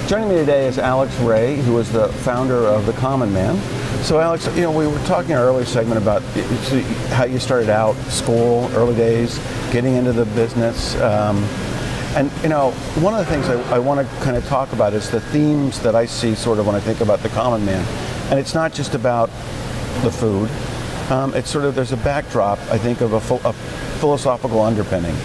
Joining me today is Alex Ray, who is the founder of The Common Man. So Alex, we were talking in our earlier segment about how you started out, school, early days, getting into the business. And one of the things I want to kind of talk about is the themes that I see sort of when I think about The Common Man. And it's not just about the food. It's sort of, there's a backdrop, I think, of a philosophical underpinning.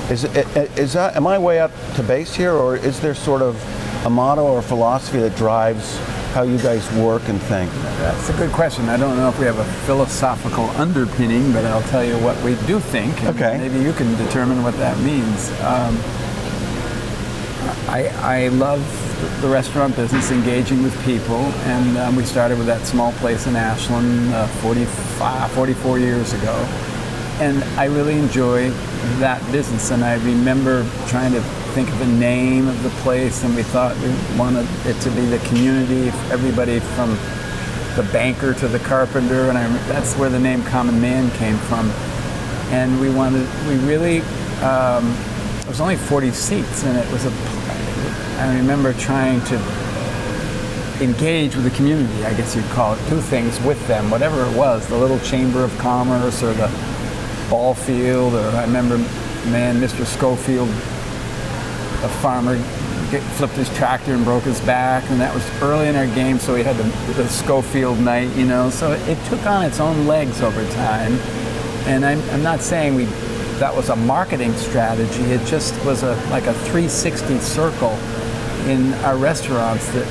Am I way out to base here, or is there sort of a motto or philosophy that drives how you guys work and think? That's a good question. I don't know if we have a philosophical underpinning, but I'll tell you what we do think. And okay. Maybe you can determine what that means. I love the restaurant business, engaging with people, and we started with that small place in Ashland 44 years ago. And I really enjoy that business, and I remember trying to think of a name of the place, and we thought we wanted it to be the community, everybody from the banker to the carpenter, and that's where the name Common Man came from. And it was only 40 seats, and I remember trying to engage with the community, I guess you'd call it, do things with them, whatever it was, the little chamber of commerce or the ball field, or I remember, Mr. Schofield, a farmer, flipped his tractor and broke his back, and that was early in our game, so we had the Schofield night, so it took on its own legs over time. And I'm not saying that was a marketing strategy, it just was like a 360 circle in our restaurants that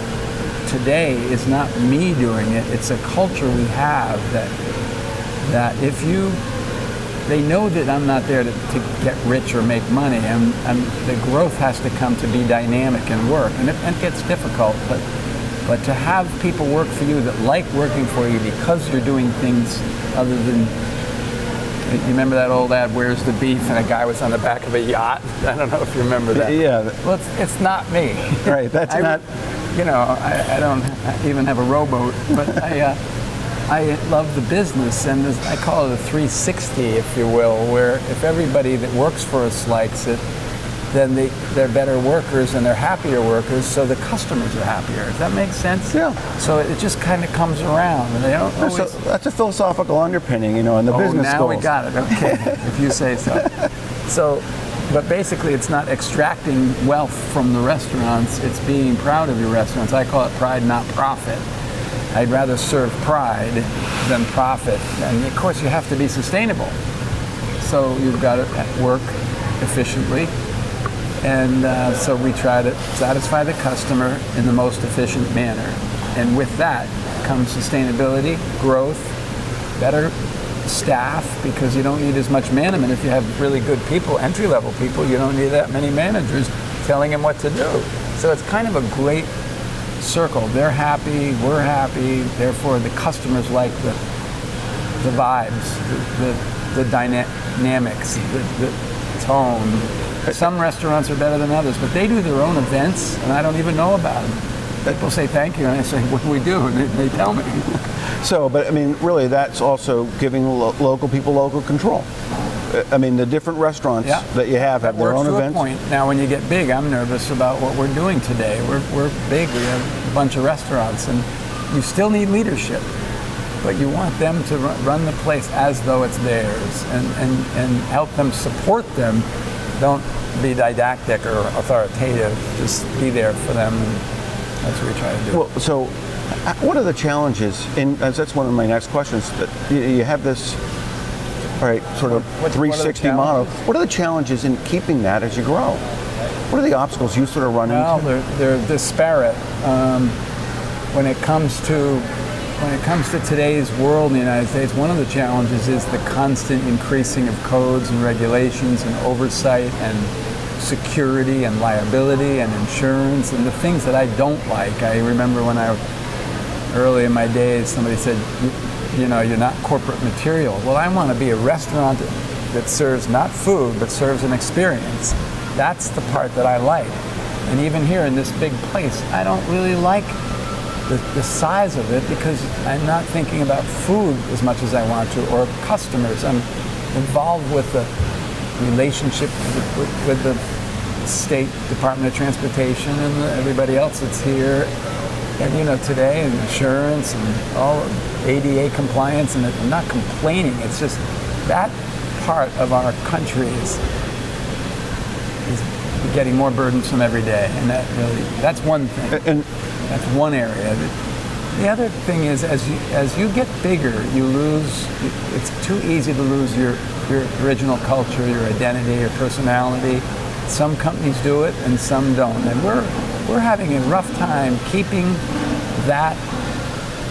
today is not me doing it, it's a culture we have that if they know that I'm not there to get rich or make money, and the growth has to come to be dynamic and work, and it gets difficult, but to have people work for you that like working for you because you're doing things other than, you remember that old ad, "Where's the beef?" and a guy was on the back of a yacht? I don't know if you remember that. Yeah. Well, it's not me. Right, that's not... I don't even have a rowboat, but I love the business, and I call it a 360, if you will, where if everybody that works for us likes it, then they're better workers and they're happier workers, so the customers are happier. Does that make sense? Yeah. So it just kind of comes around, and they don't always... That's a philosophical underpinning, in the business now schools. We got it. Okay, if you say so. But basically, it's not extracting wealth from the restaurants. It's being proud of your restaurants. I call it pride, not profit. I'd rather serve pride than profit. And of course, you have to be sustainable. So you've got to work efficiently. And so we try to satisfy the customer in the most efficient manner. And with that comes sustainability, growth, better staff, because you don't need as much management. If you have really good people, entry-level people, you don't need that many managers telling them what to do. So it's kind of a great circle. They're happy, we're happy, therefore the customers like the vibes, the dynamics, the tone. Some restaurants are better than others, but they do their own events, and I don't even know about them. People say thank you, and I say, what do we do? And they tell me. So, but really, that's also giving local people local control. The different restaurants that you have their own events. To a point. Now, when you get big, I'm nervous about what we're doing today. We're big. We have a bunch of restaurants, and you still need leadership. But you want them to run the place as though it's theirs, and help them support them. Don't be didactic or authoritative. Just be there for them. That's what we try to do. Well, so what are the challenges? That's one of my next questions. That you have this, sort of 360 model. What are the challenges in keeping that as you grow? What are the obstacles you sort of run into? Well, they're disparate. When it comes to today's world in the United States, one of the challenges is the constant increasing of codes and regulations and oversight and security and liability and insurance and the things that I don't like. I remember when early in my days, somebody said, you're not corporate material. Well, I want to be a restaurant that serves not food, but serves an experience. That's the part that I like. And even here in this big place, I don't really like the size of it, because I'm not thinking about food as much as I want to, or customers. I'm involved with the relationship with the state Department of Transportation and everybody else that's here. And today, and insurance and all ADA compliance, and I'm not complaining. It's just that part of our country is getting more burdensome every day, and that's one thing. And that's one area. The other thing is, as you get bigger, you lose. It's too easy to lose your original culture, your identity, your personality. Some companies do it, and some don't. And we're having a rough time keeping that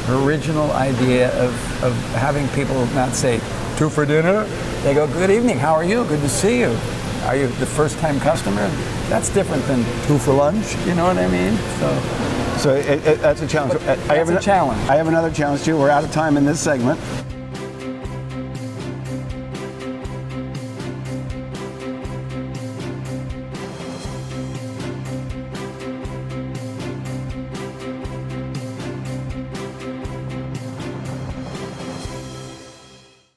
original idea of having people not say, "Two for dinner?" They go, "Good evening, how are you? Good to see you. Are you the first time customer?" That's different than "Two for lunch," you know what I mean? So that's a challenge. That's a challenge. I have another challenge too. We're out of time in this segment.